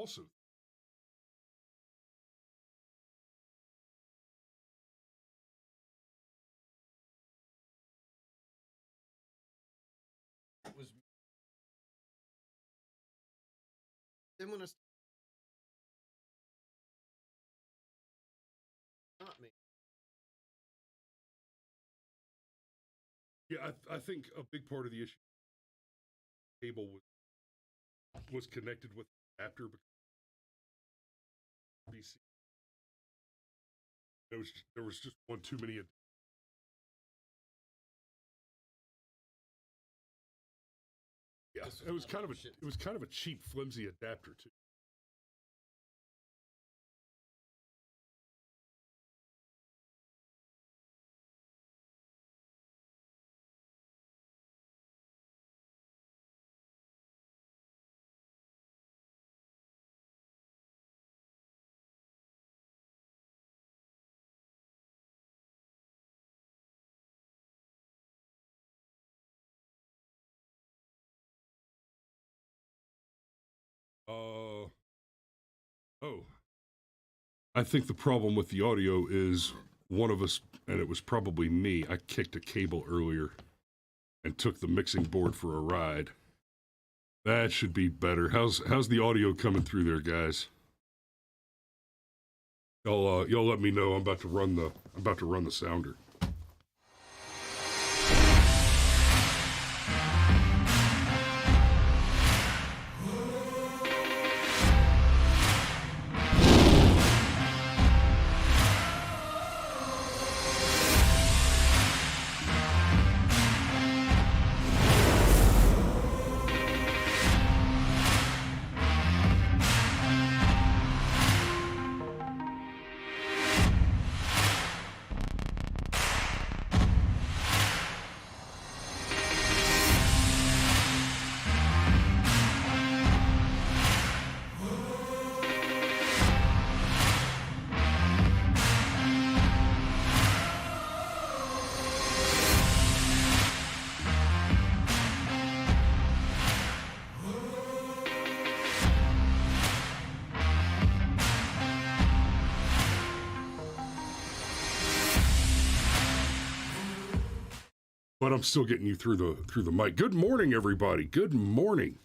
also was then when it's not me. yeah, I think a big part of the issue cable was connected with the adapter because BC there was just one too many. Yeah, it was kind of a cheap, flimsy adapter too. Oh. I think the problem with the audio is one of us, and it was probably me, I kicked a cable earlier and took the mixing board for a ride. That should be better. How's the audio coming through there, guys? Y'all let me know. I'm about to run the sounder. But I'm still getting you through the mic. Good morning, everybody. Good morning.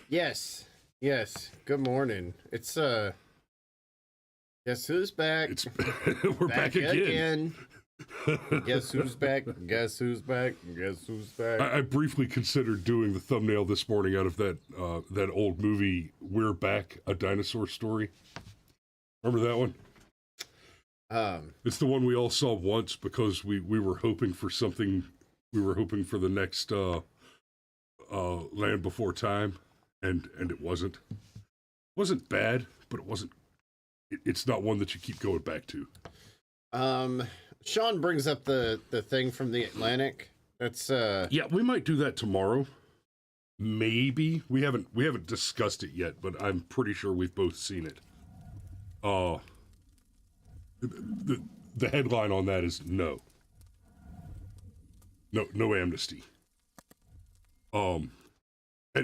Yes. Good morning. It's guess who's back? We're back again. Guess who's back? Guess who's back? I briefly considered doing the thumbnail this morning out of that old movie, We're Back, A Dinosaur Story. Remember that one? It's the one we all saw once because we were hoping for something. We were hoping for the next Land Before Time, and it wasn't. It wasn't bad, but it wasn't. It's not one that you keep going back to. Sean brings up the thing from the Atlantic. That's yeah, we might do that tomorrow. Maybe we haven't discussed it yet, but I'm pretty sure we've both seen it. The headline on that is no amnesty. And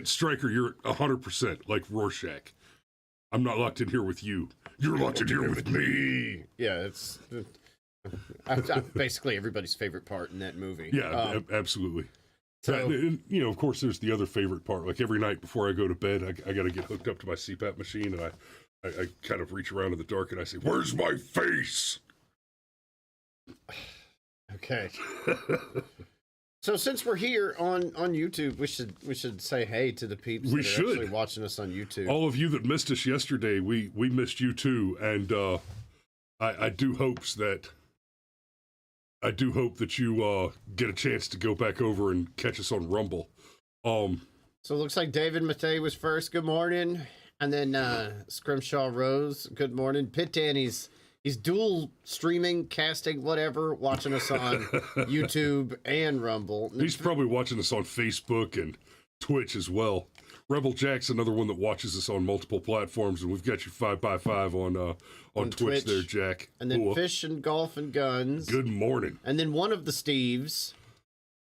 Stryker, you're 100% like Rorschach. I'm not locked in here with you. You're locked in here with me. Yeah, it's basically everybody's favorite part in that movie. Yeah, absolutely. So, and, of course, there's the other favorite part. Like every night before I go to bed, I got to get hooked up to my CPAP machine, and I kind of reach around in the dark and I say, "Where's my face?" Okay. So since we're here on YouTube, we should say hey to the peeps that are actually watching us on YouTube. All of you that missed us yesterday, we missed you too, and I do hope that you get a chance to go back over and catch us on Rumble. So it looks like David Matei was first. Good morning, and then Scrimshaw Rose. Good morning. Pit Danny's. He's dual streaming, casting, whatever, watching us on YouTube and Rumble. He's probably watching us on Facebook and Twitch as well. Rebel Jack's another one that watches us on multiple platforms, and we've got you 5x5 on Twitch there, Jack. And then Fish and Golf and Guns. Good morning. And then one of the Steves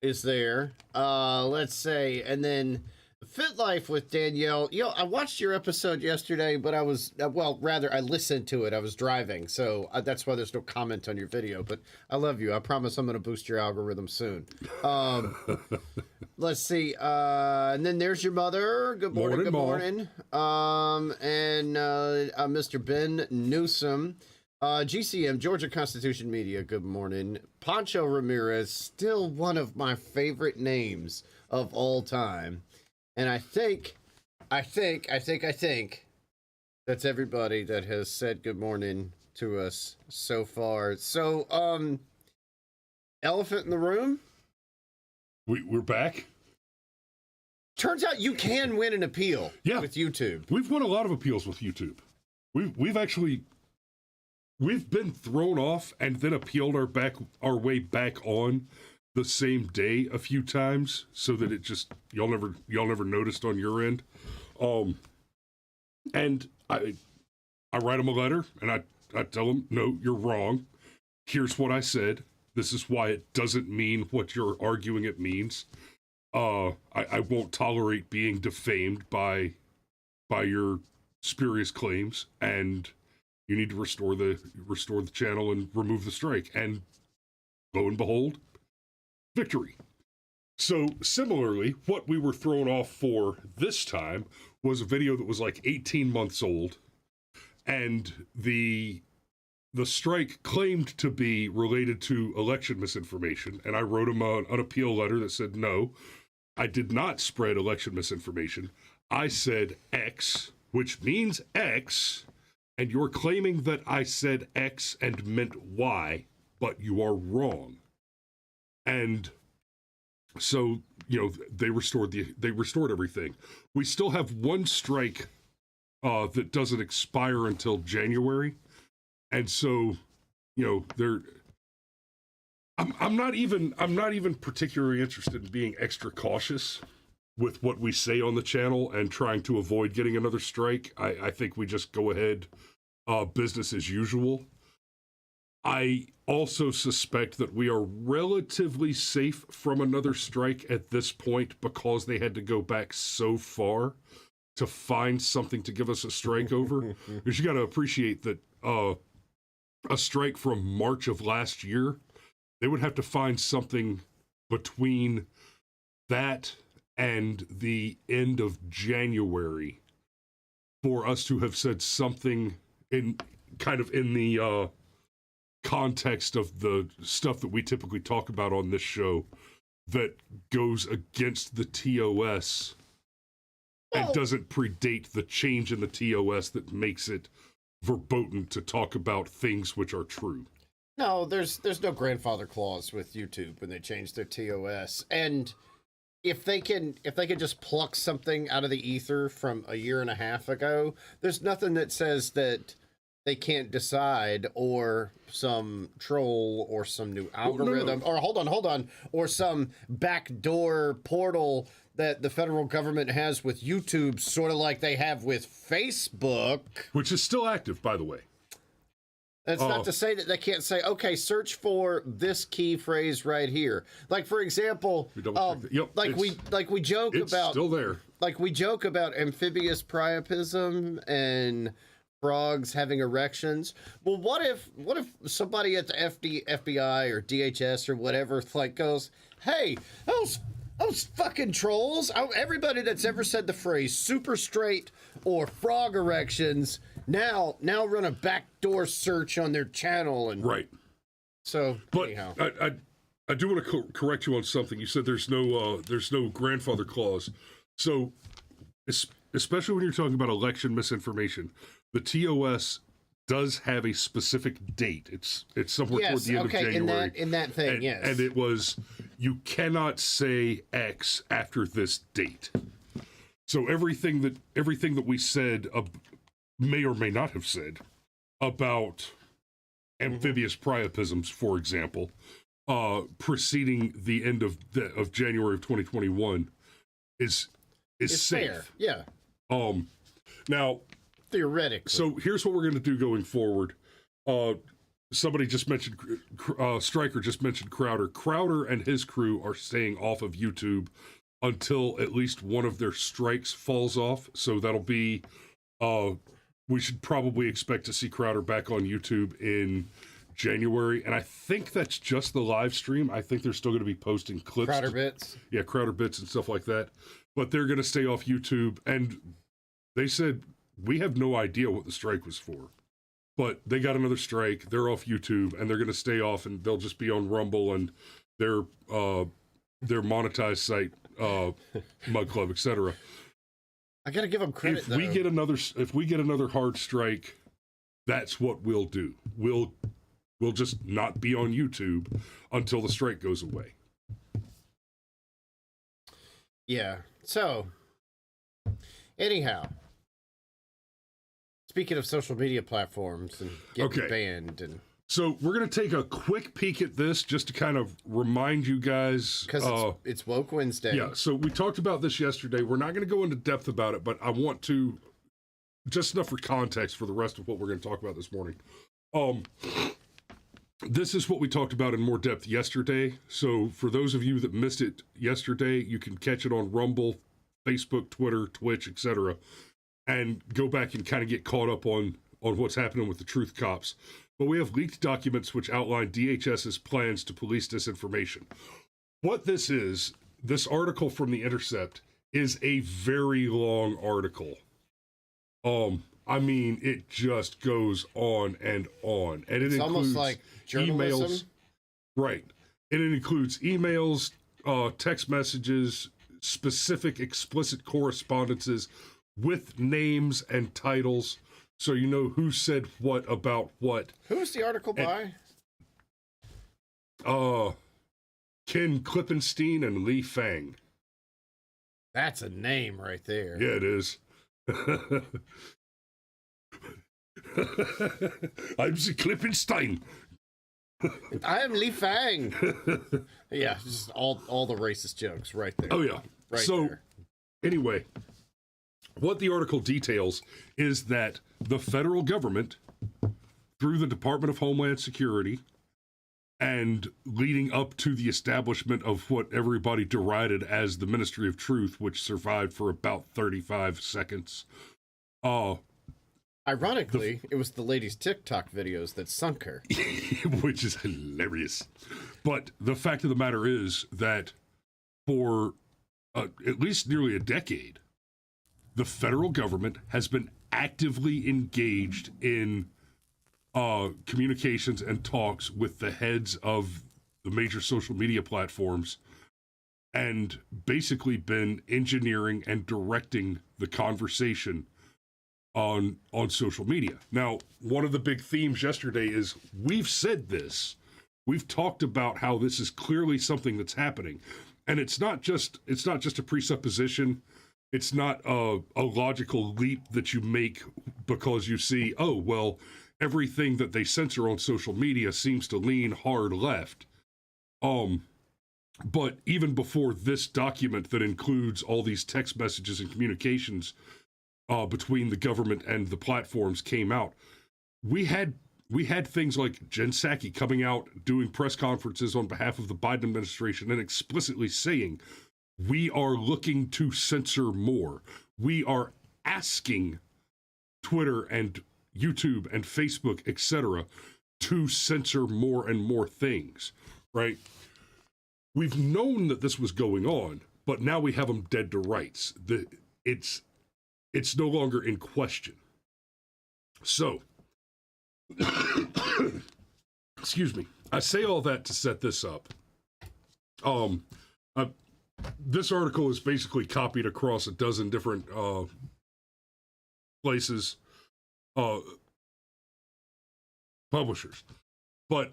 is there. Let's say, and then Fit Life with Danielle. I watched your episode yesterday, but I was, I listened to it. I was driving, so that's why there's no comment on your video. But I love you. I promise I'm going to boost your algorithm soon. Let's see. And then there's your mother. Good morning. Good morning. And Mr. Ben Newsom. GCM, Georgia Constitution Media. Good morning. Pancho Ramirez, still one of my favorite names of all time. And I think that's everybody that has said good morning to us so far. So, elephant in the room. We're back. Turns out you can win an appeal with YouTube. We've won a lot of appeals with YouTube. We've been thrown off and then appealed our way back on the same day a few times, so that it just y'all never noticed on your end. And I write them a letter and I tell them, no, you're wrong. Here's what I said. This is why it doesn't mean what you're arguing it means. I won't tolerate being defamed by your spurious claims, and you need to restore the channel and remove the strike. And lo and behold, victory. So similarly, what we were thrown off for this time was a video that was like 18 months old, and the strike claimed to be related to election misinformation, and I wrote him an appeal letter that said, no, I did not spread election misinformation. I said X, which means X, and you're claiming that I said X and meant Y, but you are wrong. And so, they restored everything. We still have one strike that doesn't expire until January. And so, I'm not even particularly interested in being extra cautious with what we say on the channel and trying to avoid getting another strike. I think we just go ahead, business as usual. I also suspect that we are relatively safe from another strike at this point because they had to go back so far to find something to give us a strike over. Because you got to appreciate that a strike from March of last year, they would have to find something between that and the end of January for us to have said something in the context of the stuff that we typically talk about on this show that goes against the TOS and doesn't predate the change in the TOS that makes it verboten to talk about things which are true. No, there's no grandfather clause with YouTube when they change their TOS. And if they can just pluck something out of the ether from a year and a half ago, there's nothing that says that they can't decide, or some troll or some new algorithm, or hold on, or some backdoor portal that the federal government has with YouTube, sort of like they have with Facebook. Which is still active, by the way. That's not to say that they can't say, okay, search for this key phrase right here. Like, for example, we joke it's about, still there. Like we joke about amphibious priapism and frogs having erections. Well, what if somebody at the FBI or DHS or whatever goes, hey, those fucking trolls, everybody that's ever said the phrase super straight or frog erections, now run a backdoor search on their channel. And right. So, but anyhow. I do want to correct you on something. You said there's no grandfather clause. So, especially when you're talking about election misinformation, the TOS does have a specific date. It's somewhere toward the end of January. In that thing, yes. And it was, you cannot say X after this date. So everything that we said may or may not have said about amphibious priapisms, for example, preceding the end of January of 2021 is safe. Fair. Yeah. Now, theoretically. So here's what we're going to do going forward. Somebody just mentioned, Stryker just mentioned Crowder. Crowder and his crew are staying off of YouTube until at least one of their strikes falls off. So that'll be, we should probably expect to see Crowder back on YouTube in January. And I think that's just the live stream. I think they're still going to be posting clips. Crowder bits. Yeah, Crowder bits and stuff like that. But they're going to stay off YouTube. And they said, we have no idea what the strike was for. But they got another strike. They're off YouTube, and they're going to stay off, and they'll just be on Rumble and their monetized site, Mug Club, etc. I got to give them credit. If we get another hard strike, that's what we'll do. We'll just not be on YouTube until the strike goes away. Yeah. So, anyhow. Speaking of social media platforms and getting banned, and so we're going to take a quick peek at this just to kind of remind you guys. Because it's Woke Wednesday. Yeah, so we talked about this yesterday. We're not going to go into depth about it, but I want to, just enough for context for the rest of what we're going to talk about this morning. This is what we talked about in more depth yesterday. So for those of you that missed it yesterday, you can catch it on Rumble, Facebook, Twitter, Twitch, etc., and go back and kind of get caught up on what's happening with the truth cops. But we have leaked documents which outline DHS's plans to police disinformation. What this is, this article from The Intercept is a very long article. I mean, it just goes on. And it includes almost like journalism. Emails. Right. And it includes emails, text messages, specific explicit correspondences, with names and titles, so you know who said what about what. Who's the article by? Ken Klippenstein and Lee Fang. That's a name right there. Yeah, it is. I'm the Klippenstein. I am Lee Fang. Yeah, just all the racist jokes right there. Oh yeah. Right so, there. Anyway, what the article details is that the federal government, through the Department of Homeland Security, and leading up to the establishment of what everybody derided as the Ministry of Truth, which survived for about 35 seconds. Ironically, it was the lady's TikTok videos that sunk her. Which is hilarious. But the fact of the matter is that for at least nearly a decade, the federal government has been actively engaged in communications and talks with the heads of the major social media platforms, and basically been engineering and directing the conversation on social media. Now, one of the big themes yesterday is we've said this. We've talked about how this is clearly something that's happening, and it's not just a presupposition. It's not a logical leap that you make because you see, oh, well, everything that they censor on social media seems to lean hard left. But even before this document that includes all these text messages and communications between the government and the platforms came out, we had things like Jen Psaki coming out, doing press conferences on behalf of the Biden administration and explicitly saying, we are looking to censor more. We are asking Twitter and YouTube and Facebook, etc., to censor more and more things, right? We've known that this was going on, but now we have them dead to rights. It's no longer in question. So, excuse me. I say all that to set this up. This article is basically copied across a dozen different places, publishers. But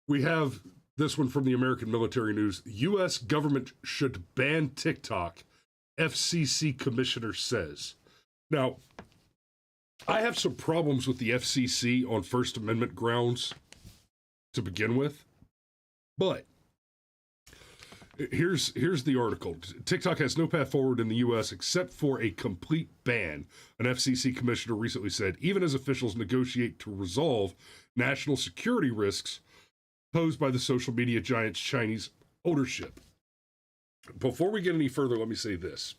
we have this one from the American Military News. U.S. government should ban TikTok, FCC commissioner says. Now, I have some problems with the FCC on First Amendment grounds to begin with, but here's the article. TikTok has no path forward in the U.S. except for a complete ban, an FCC commissioner recently said, even as officials negotiate to resolve national security risks posed by the social media giant's Chinese ownership. Before we get any further, let me say this.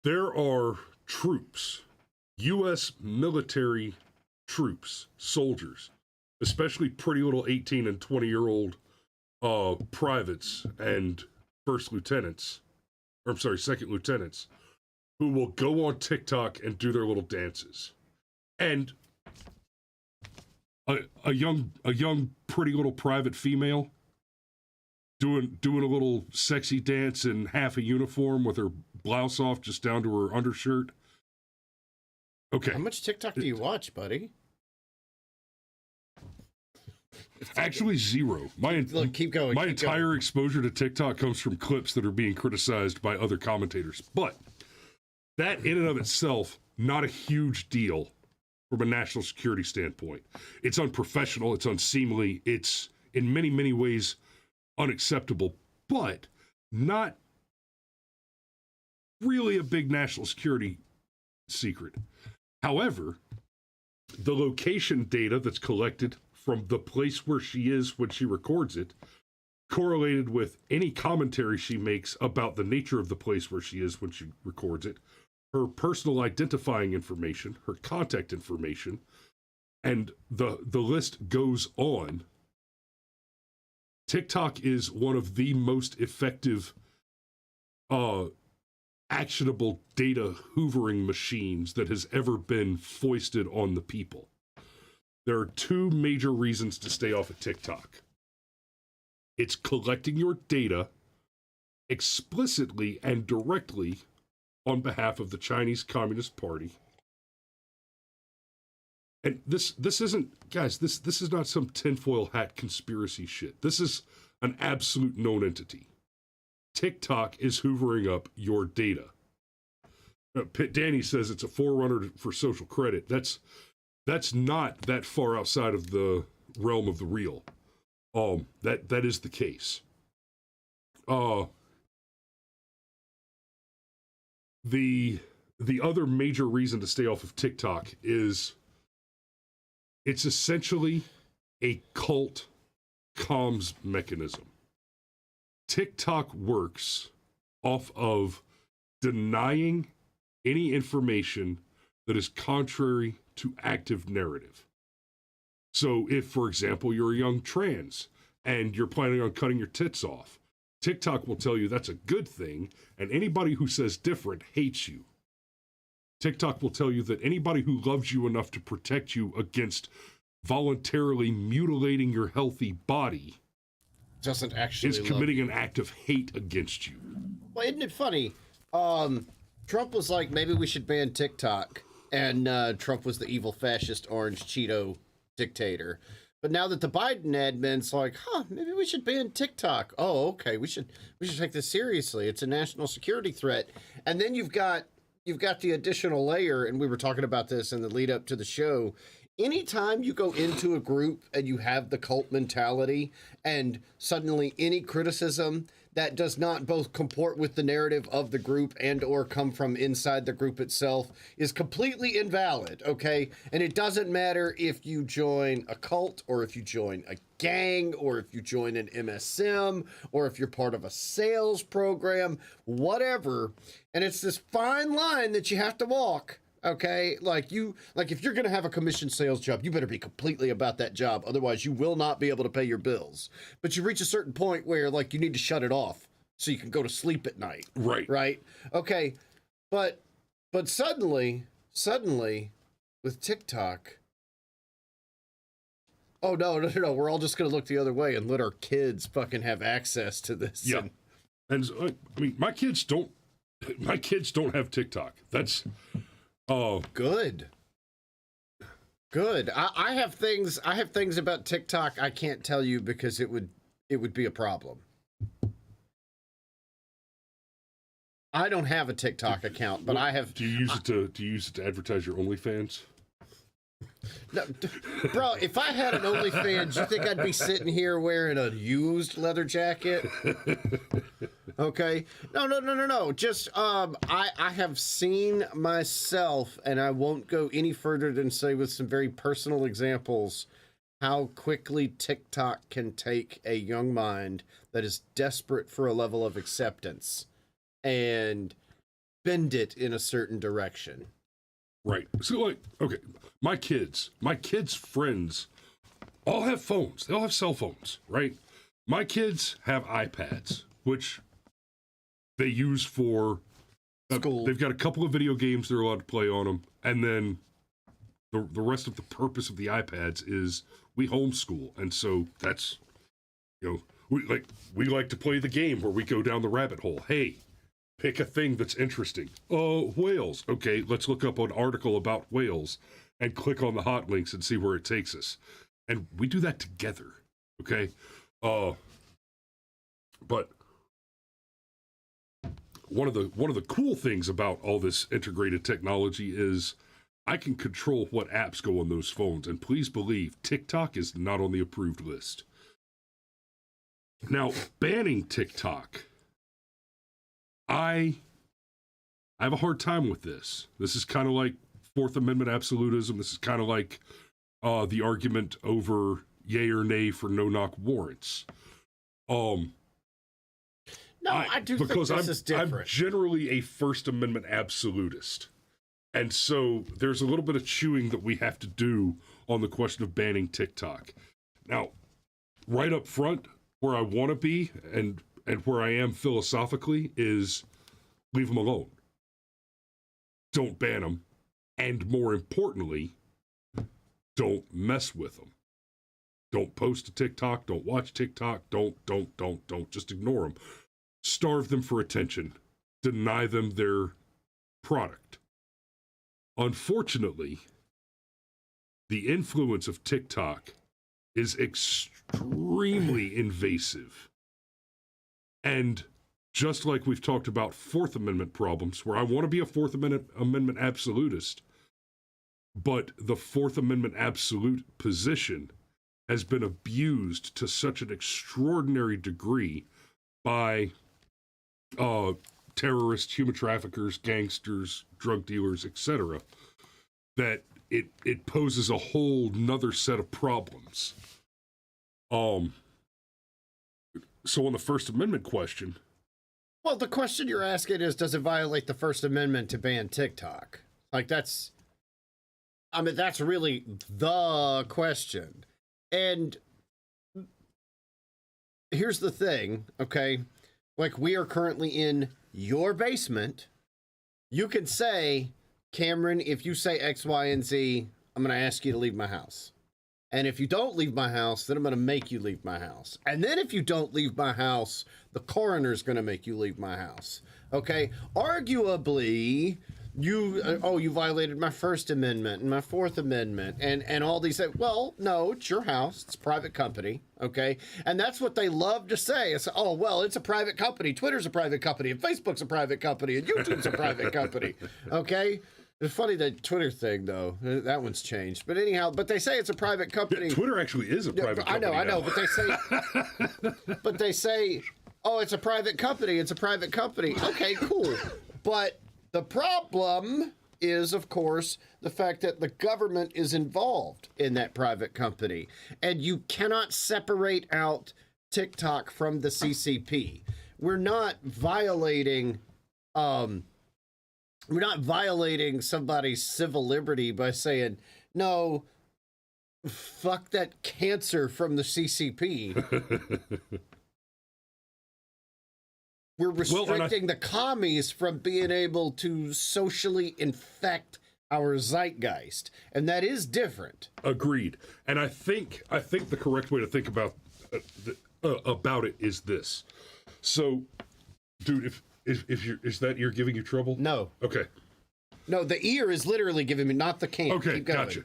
There are troops, U.S. military troops, soldiers, especially pretty little 18 and 20-year-old privates and second lieutenants, who will go on TikTok and do their little dances. And a young pretty little private female doing a little sexy dance in half a uniform with her blouse off just down to her undershirt. Okay. How much TikTok do you watch, buddy? Actually, zero. Keep going. My entire exposure to TikTok comes from clips that are being criticized by other commentators. But that in and of itself, not a huge deal from a national security standpoint. It's unprofessional, it's unseemly, it's in many, many ways unacceptable, but not really a big national security secret. However, the location data that's collected from the place where she is when she records it, correlated with any commentary she makes about the nature of the place where she is when she records it, her personal identifying information, her contact information, and the list goes on. TikTok is one of the most effective actionable data hoovering machines that has ever been foisted on the people. There are two major reasons to stay off of TikTok. It's collecting your data explicitly and directly on behalf of the Chinese Communist Party. And this isn't, guys, this is not some tinfoil hat conspiracy shit. This is an absolute known entity. TikTok is hoovering up your data. Danny says it's a forerunner for social credit. That's not that far outside of the realm of the real. That is the case. The other major reason to stay off of TikTok is it's essentially a cult comms mechanism. TikTok works off of denying any information that is contrary to active narrative. So if, for example, you're a young trans and you're planning on cutting your tits off, TikTok will tell you that's a good thing, and anybody who says different hates you. TikTok will tell you that anybody who loves you enough to protect you against voluntarily mutilating your healthy body doesn't actually is committing an act of hate against you. Well, isn't it funny? Trump was like, maybe we should ban TikTok, and Trump was the evil fascist orange Cheeto dictator. But now that the Biden admin's like, maybe we should ban TikTok. Oh, okay, we should take this seriously. It's a national security threat. And then you've got the additional layer, and we were talking about this in the lead up to the show. Anytime you go into a group and you have the cult mentality, and suddenly any criticism that does not both comport with the narrative of the group and or come from inside the group itself is completely invalid, okay? And it doesn't matter if you join a cult or if you join a gang or if you join an MSM or if you're part of a sales program, whatever. And it's this fine line that you have to walk. Okay, like if you're going to have a commission sales job, you better be completely about that job. Otherwise, you will not be able to pay your bills. But you reach a certain point where, like, you need to shut it off so you can go to sleep at night. Right. Right. Okay. But suddenly with TikTok, oh no, we're all just going to look the other way and let our kids fucking have access to this. Yeah. And I mean, my kids don't have TikTok. That's oh, good. I have things about TikTok I can't tell you because it would be a problem. I don't have a TikTok account, but I have. Do you use it to advertise your OnlyFans? No, bro, if I had an OnlyFans, you think I'd be sitting here wearing a used leather jacket? Okay. No. Just, I have seen myself, and I won't go any further than say with some very personal examples, how quickly TikTok can take a young mind that is desperate for a level of acceptance and bend it in a certain direction. Right. So, like, okay, my kids' friends all have phones. They all have cell phones, right? My kids have iPads, which they use for school. They've got a couple of video games they're allowed to play on them, and then the rest of the purpose of the iPads is we homeschool, and so that's, we like to play the game where we go down the rabbit hole. Hey, pick a thing that's interesting. Oh, whales. Okay, let's look up an article about whales and click on the hot links and see where it takes us. And we do that together, okay? But one of the cool things about all this integrated technology is I can control what apps go on those phones. And please believe, TikTok is not on the approved list. Now, banning TikTok, I have a hard time with this. This is kind of like Fourth Amendment absolutism. This is kind of like the argument over yay or nay for no-knock warrants. No, I do think this is different. I'm generally a First Amendment absolutist. And so there's a little bit of chewing that we have to do on the question of banning TikTok. Now, right up front, where I want to be and where I am philosophically is leave them alone. Don't ban them. And more importantly, don't mess with them. Don't post to TikTok. Don't watch TikTok. Don't. Just ignore them. Starve them for attention. Deny them their product. Unfortunately, the influence of TikTok is extremely invasive. And just like we've talked about Fourth Amendment problems, where I want to be a Fourth Amendment absolutist, but the Fourth Amendment absolute position has been abused to such an extraordinary degree by terrorists, human traffickers, gangsters, drug dealers, etc., that it poses a whole nother set of problems. So on the First Amendment question... Well, the question you're asking is, does it violate the First Amendment to ban TikTok? Like, that's really the question. And here's the thing, okay? Like, we are currently in your basement. You can say, Cameron, if you say X, Y, and Z, I'm going to ask you to leave my house. And if you don't leave my house, then I'm going to make you leave my house. And then if you don't leave my house, the coroner's going to make you leave my house. Okay? Arguably, you violated my First Amendment and my Fourth Amendment and all these things. Well, no, it's your house. It's a private company. Okay? And that's what they love to say. It's, oh, well, it's a private company. Twitter's a private company. And Facebook's a private company. And YouTube's a private company. Okay? It's funny, that Twitter thing, though. That one's changed. But anyhow, but they say it's a private company. Yeah, Twitter actually is a private company. I know, but they say, oh, it's a private company. It's a private company. Okay, cool. But the problem is, of course, the fact that the government is involved in that private company. And you cannot separate out TikTok from the CCP. We're not violating somebody's civil liberty by saying, no, fuck that cancer from the CCP. We're restricting the commies from being able to socially infect our zeitgeist. And that is different. Agreed. And I think the correct way to think about it is this. So, dude, if is that ear giving you trouble? No. Okay. No, the ear is literally giving me, not the can. Okay, gotcha.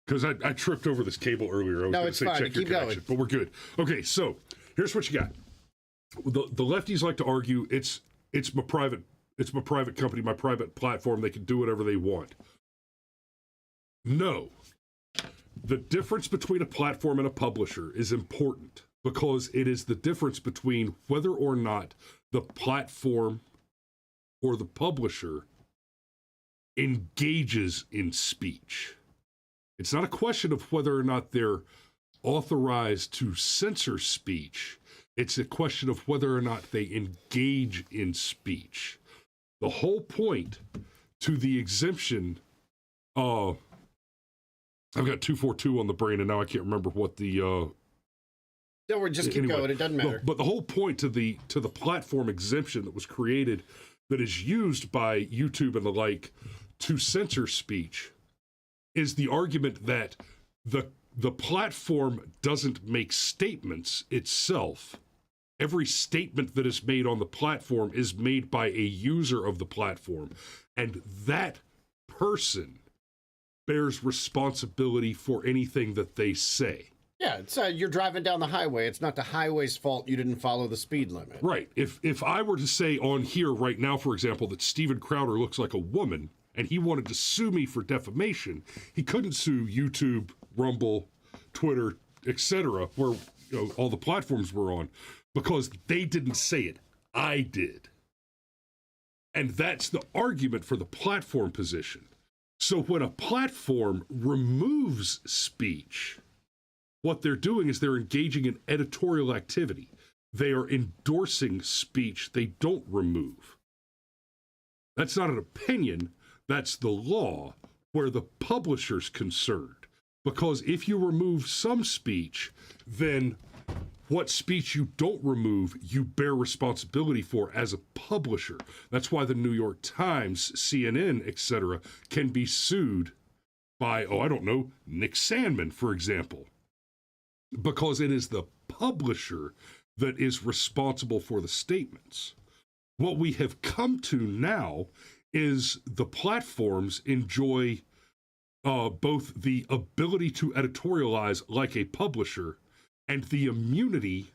Because I tripped over this cable earlier. No, it's fine. Keep going. But we're good. Okay, so here's what you got. The lefties like to argue it's my private company, my private platform. They can do whatever they want. No. The difference between a platform and a publisher is important because it is the difference between whether or not the platform or the publisher engages in speech. It's not a question of whether or not they're authorized to censor speech. It's a question of whether or not they engage in speech. The whole point to the exemption, I've got 242 on the brain, and now I can't remember what the No, we're just keep going. It doesn't matter. But the whole point to the platform exemption that was created, that is used by YouTube and the like to censor speech, is the argument that the platform doesn't make statements itself. Every statement that is made on the platform is made by a user of the platform, and that person bears responsibility for anything that they say. Yeah, it's you're driving down the highway. It's not the highway's fault you didn't follow the speed limit. Right. If I were to say on here right now, for example, that Steven Crowder looks like a woman, and he wanted to sue me for defamation, he couldn't sue YouTube, Rumble, Twitter, etc., where all the platforms were on, because they didn't say it. I did. And that's the argument for the platform position. So when a platform removes speech, what they're doing is they're engaging in editorial activity. They are endorsing speech they don't remove. That's not an opinion, that's the law where the publisher's concerned. Because if you remove some speech, then what speech you don't remove, you bear responsibility for as a publisher. That's why the New York Times, CNN, etc., can be sued by, Nick Sandmann, for example. Because it is the publisher that is responsible for the statements. What we have come to now is the platforms enjoy both the ability to editorialize like a publisher and the immunity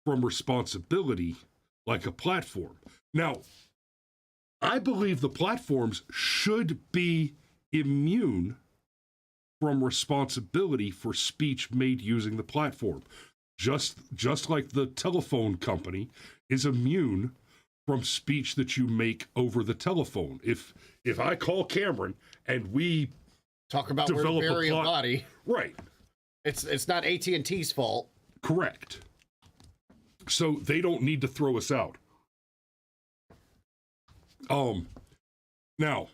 from responsibility like a platform. Now, I believe the platforms should be immune from responsibility for speech made using the platform. Just like the telephone company is immune from speech that you make over the telephone. If I call Cameron and we talk about where to bury a body, right? It's not AT&T's fault. Correct. So they don't need to throw us out. Now,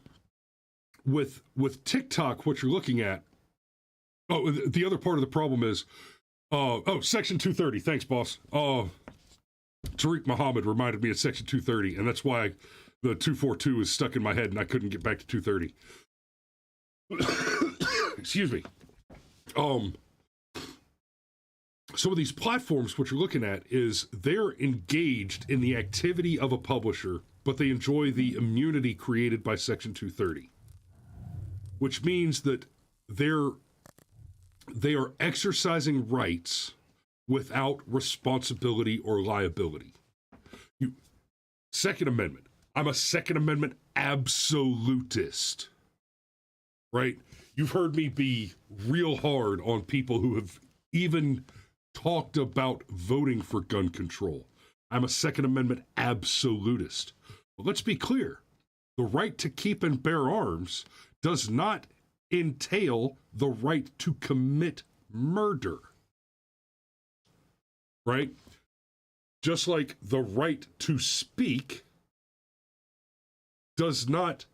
with TikTok, what you're looking at, the other part of the problem is, Section 230. Thanks, boss. Tariq Muhammad reminded me of Section 230, and that's why the 242 is stuck in my head, and I couldn't get back to 230. Excuse me. Some of these platforms, what you're looking at is they're engaged in the activity of a publisher, but they enjoy the immunity created by Section 230, which means that they are exercising rights without responsibility or liability. Second Amendment. I'm a Second Amendment absolutist, right? You've heard me be real hard on people who have even talked about voting for gun control. I'm a Second Amendment absolutist. But let's be clear. The right to keep and bear arms does not entail the right to commit murder. Right? Just like the right to speak does not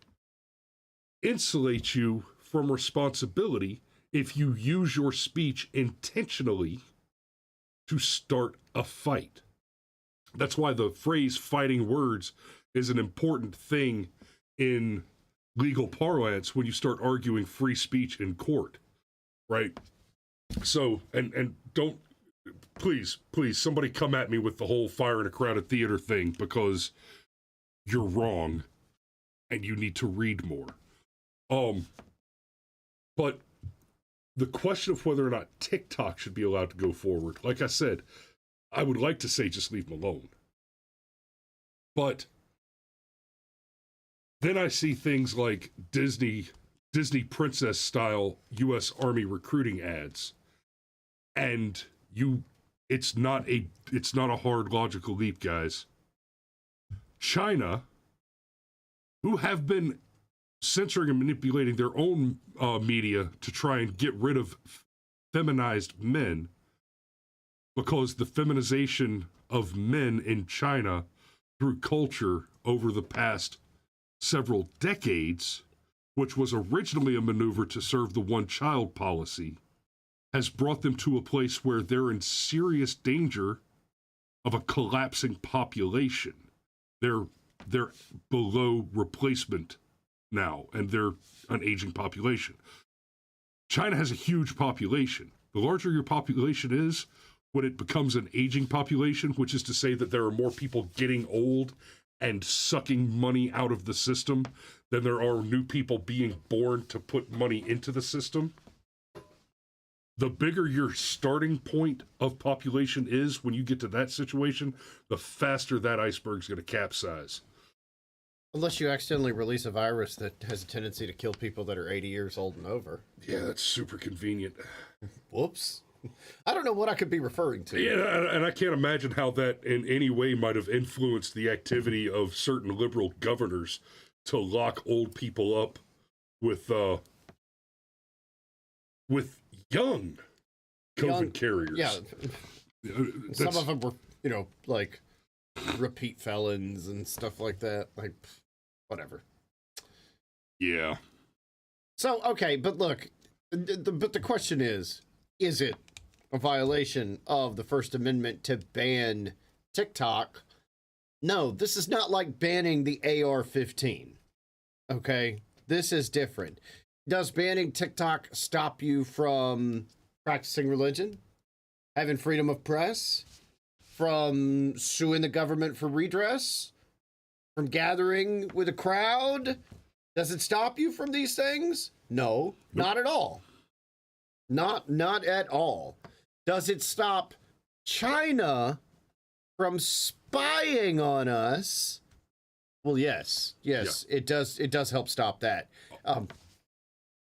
insulate you from responsibility if you use your speech intentionally to start a fight. That's why the phrase fighting words is an important thing in legal parlance when you start arguing free speech in court, right? So, and don't, please, somebody come at me with the whole fire in a crowded theater thing, because you're wrong and you need to read more. But the question of whether or not TikTok should be allowed to go forward, like I said, I would like to say just leave them alone. But then I see things like Disney princess style U.S. Army recruiting ads, and it's not a hard logical leap, guys. China, who have been censoring and manipulating their own media to try and get rid of feminized men, because the feminization of men in China through culture over the past several decades, which was originally a maneuver to serve the one-child policy, has brought them to a place where they're in serious danger of a collapsing population. They're below replacement now, and they're an aging population. China has a huge population. The larger your population is, when it becomes an aging population, which is to say that there are more people getting old and sucking money out of the system than there are new people being born to put money into the system. The bigger your starting point of population is when you get to that situation, the faster that iceberg's going to capsize. Unless you accidentally release a virus that has a tendency to kill people that are 80 years old and over. Yeah, that's super convenient. Whoops. I don't know what I could be referring to. Yeah, and I can't imagine how that in any way might have influenced the activity of certain liberal governors to lock old people up with young COVID carriers. Yeah. Some of them were, like repeat felons and stuff like that. Like, whatever. Yeah. So, okay, but look, but the question is it a violation of the First Amendment to ban TikTok? No, this is not like banning the AR-15. Okay? This is different. Does banning TikTok stop you from practicing religion, having freedom of press, from suing the government for redress, from gathering with a crowd? Does it stop you from these things? No, not at all. Not at all. Does it stop China from spying on us? Well, yes, yeah. It does. It does help stop that.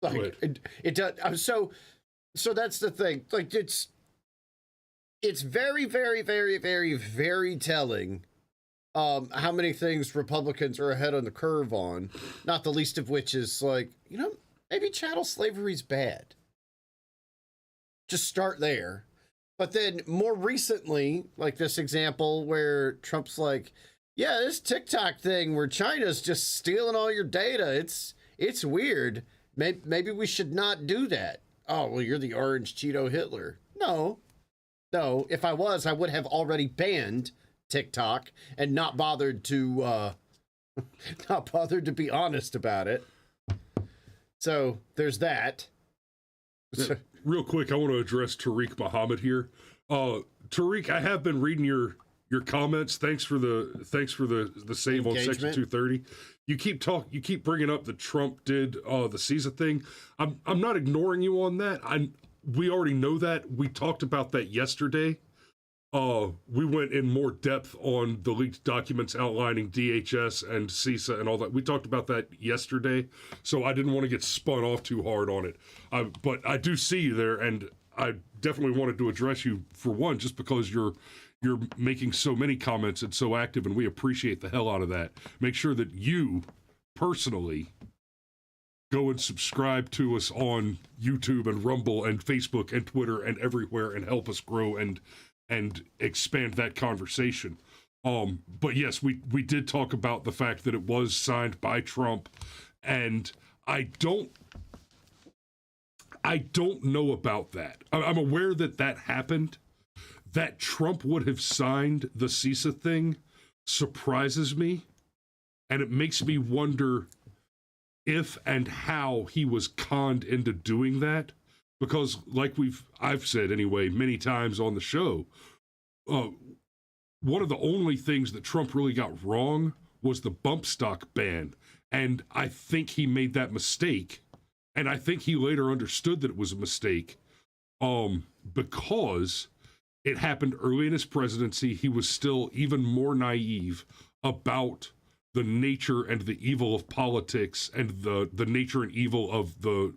It does. So that's the thing. Like, it's very, very, very, very, very telling how many things Republicans are ahead on the curve on. Not the least of which is, like, maybe chattel slavery's bad. Just start there. But then more recently, like this example where Trump's like, yeah, this TikTok thing where China's just stealing all your data. It's weird. Maybe we should not do that. Oh, well, you're the orange Cheeto Hitler. No. If I was, I would have already banned TikTok and not bothered to be honest about it. So there's that. Real quick, I want to address Tariq Muhammad here. Tariq, I have been reading your comments. Thanks for the save on Section 230. You keep bringing up that Trump did the CISA thing. I'm not ignoring you on that. We already know that. We talked about that yesterday. We went in more depth on the leaked documents outlining DHS and CISA and all that. We talked about that yesterday, so I didn't want to get spun off too hard on it. But I do see you there, and I definitely wanted to address you for one, just because you're making so many comments and so active, and we appreciate the hell out of that. Make sure that you personally go and subscribe to us on YouTube and Rumble and Facebook and Twitter and everywhere, and help us grow and expand that conversation. But yes, we did talk about the fact that it was signed by Trump, and I don't know about that. I'm aware that happened. That Trump would have signed the CISA thing surprises me, and it makes me wonder if and how he was conned into doing that. Because, like I've said anyway, many times on the show, one of the only things that Trump really got wrong was the bump stock ban. And I think he made that mistake. And I think he later understood that it was a mistake, because it happened early in his presidency. He was still even more naive about the nature and the evil of politics and the nature and evil of the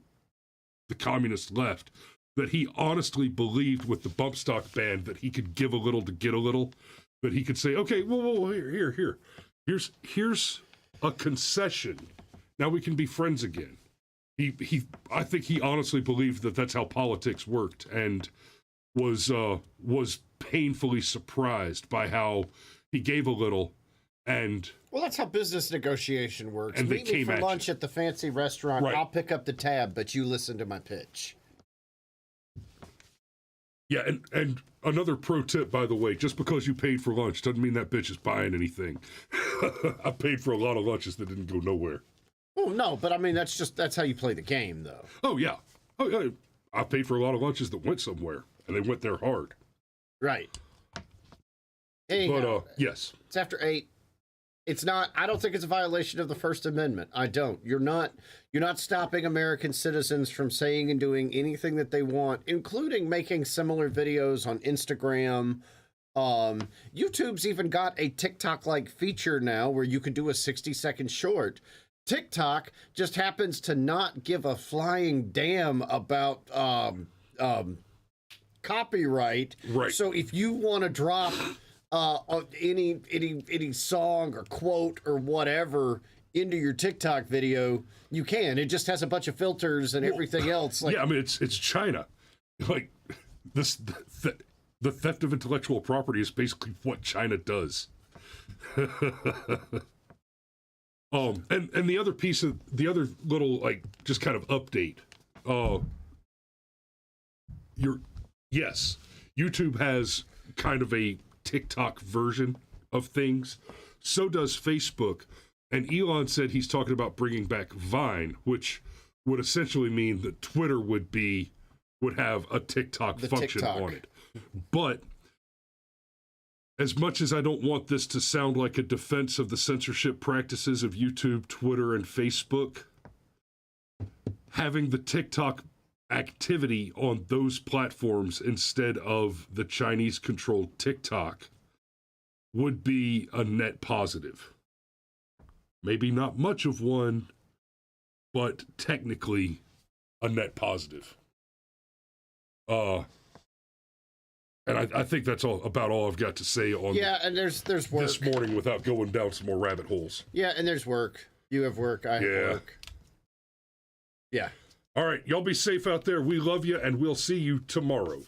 communist left, that he honestly believed with the bump stock ban that he could give a little to get a little, that he could say, okay, well, here's a concession Now we can be friends again. I think he honestly believed that that's how politics worked, and was painfully surprised by how he gave a little, and well, that's how business negotiation works. And Meet me for lunch at the fancy restaurant. Right. I'll pick up the tab, but you listen to my pitch. Yeah, and another pro tip, by the way, just because you paid for lunch doesn't mean that bitch is buying anything. I paid for a lot of lunches that didn't go nowhere. Oh, no, but I mean, that's how you play the game, though. Oh, yeah. Oh, yeah. I paid for a lot of lunches that went somewhere, and they went there hard. Right. Anyhow, But, yes. It's after 8. It's not, I don't think it's a violation of the First Amendment. I don't. You're not stopping American citizens from saying and doing anything that they want, including making similar videos on Instagram. YouTube's even got a TikTok-like feature now where you can do a 60-second short. TikTok just happens to not give a flying damn about copyright. Right. So if you want to drop any song or quote or whatever into your TikTok video, you can. It just has a bunch of filters and everything else. Like, yeah, I mean, it's China. Like, the theft of intellectual property is basically what China does. And the other piece of the other little, like, just kind of update. Yes, YouTube has kind of a TikTok version of things. So does Facebook. And Elon said he's talking about bringing back Vine, which would essentially mean that Twitter would have a TikTok function on it. But as much as I don't want this to sound like a defense of the censorship practices of YouTube, Twitter, and Facebook, having the TikTok activity on those platforms instead of the Chinese-controlled TikTok would be a net positive. Maybe not much of one, but technically a net positive. And I think that's about all I've got to say on and there's work this morning without going down some more rabbit holes. Yeah, and there's work. You have work, I have work. Yeah. All right, y'all be safe out there. We love you, and we'll see you tomorrow.